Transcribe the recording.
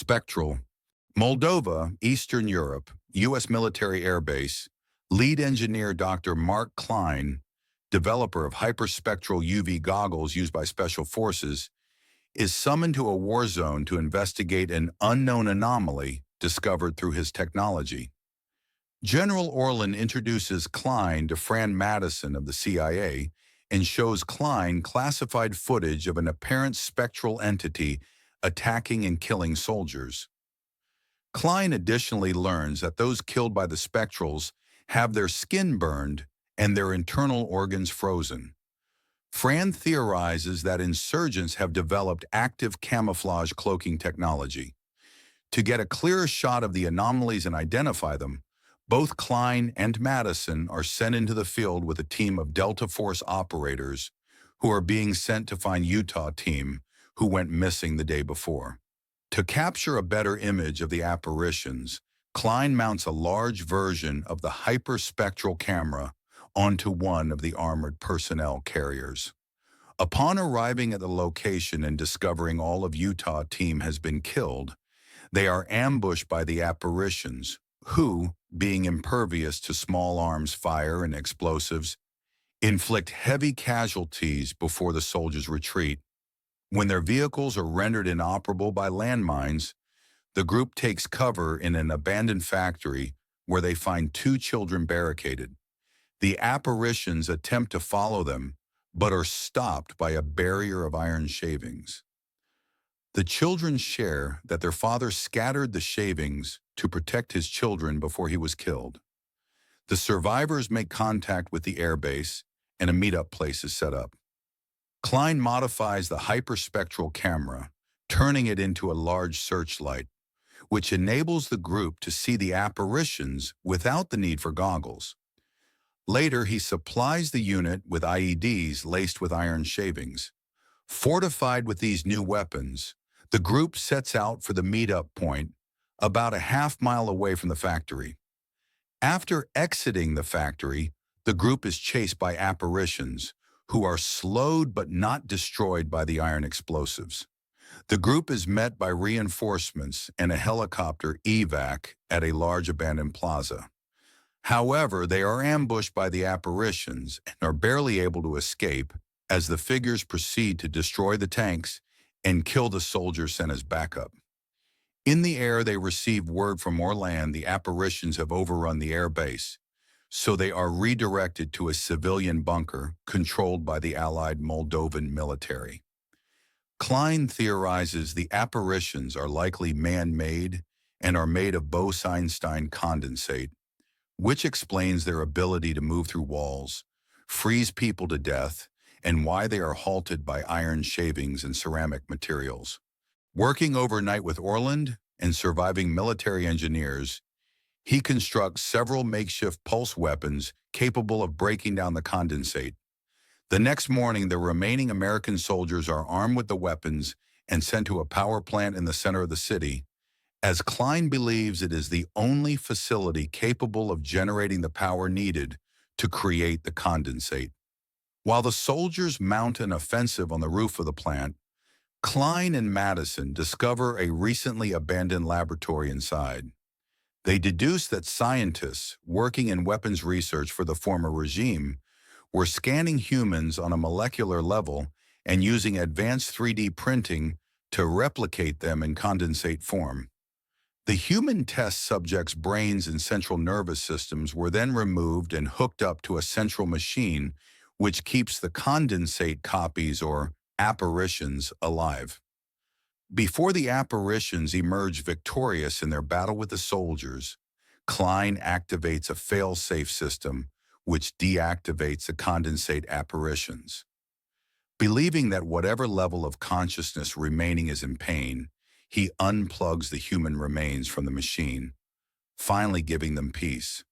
Spectral, Moldova, Eastern Europe, U.S. military air base, lead engineer Dr. Mark Klein, developer of hyperspectral UV goggles used by special forces, is summoned to a war zone to investigate an unknown anomaly discovered through his technology. General Orlan introduces Klein to Fran Madison of the CIA and shows Klein classified footage of an apparent spectral entity attacking and killing soldiers. Klein additionally learns that those killed by the spectrals have their skin burned and their internal organs frozen. Fran theorizes that insurgents have developed active camouflage cloaking technology. To get a clearer shot of the anomalies and identify them, both Klein and Madison are sent into the field with a team of Delta Force operators who are being sent to find Utah team who went missing the day before. To capture a better image of the apparitions, Klein mounts a large version of the hyperspectral camera onto one of the armored personnel carriers. Upon arriving at the location and discovering all of Utah team has been killed, they are ambushed by the apparitions, who, being impervious to small arms fire and explosives, inflict heavy casualties before the soldiers retreat. When their vehicles are rendered inoperable by landmines, the group takes cover in an abandoned factory where they find two children barricaded. The apparitions attempt to follow them, but are stopped by a barrier of iron shavings. The children share that their father scattered the shavings to protect his children before he was killed. The survivors make contact with the airbase, and a meetup place is set up. Klein modifies the hyperspectral camera, turning it into a large searchlight, which enables the group to see the apparitions without the need for goggles. Later, he supplies the unit with IEDs laced with iron shavings. Fortified with these new weapons, the group sets out for the meetup point about a half-mile away from the factory. After exiting the factory, the group is chased by apparitions, who are slowed but not destroyed by the iron explosives. The group is met by reinforcements and a helicopter evac at a large abandoned plaza. However, they are ambushed by the apparitions and are barely able to escape as the figures proceed to destroy the tanks and kill the soldiers sent as backup. In the air, they receive word from Orlan the apparitions have overrun the air base, so they are redirected to a civilian bunker controlled by the allied Moldovan military. Klein theorizes the apparitions are likely man-made and are made of Bose-Einstein condensate, which explains their ability to move through walls, freeze people to death, and why they are halted by iron shavings and ceramic materials. Working overnight with Orland and surviving military engineers, he constructs several makeshift pulse weapons capable of breaking down the condensate. The next morning, the remaining American soldiers are armed with the weapons and sent to a power plant in the center of the city, as Klein believes it is the only facility capable of generating the power needed to create the condensate. While the soldiers mount an offensive on the roof of the plant, Klein and Madison discover a recently abandoned laboratory inside. They deduce that scientists working in weapons research for the former regime were scanning humans on a molecular level and using advanced 3D printing to replicate them in condensate form. The human test subjects' brains and central nervous systems were then removed and hooked up to a central machine which keeps the condensate copies or apparitions alive. Before the apparitions emerge victorious in their battle with the soldiers, Klein activates a fail-safe system which deactivates the condensate apparitions. Believing that whatever level of consciousness remaining is in pain, he unplugs the human remains from the machine, finally giving them peace.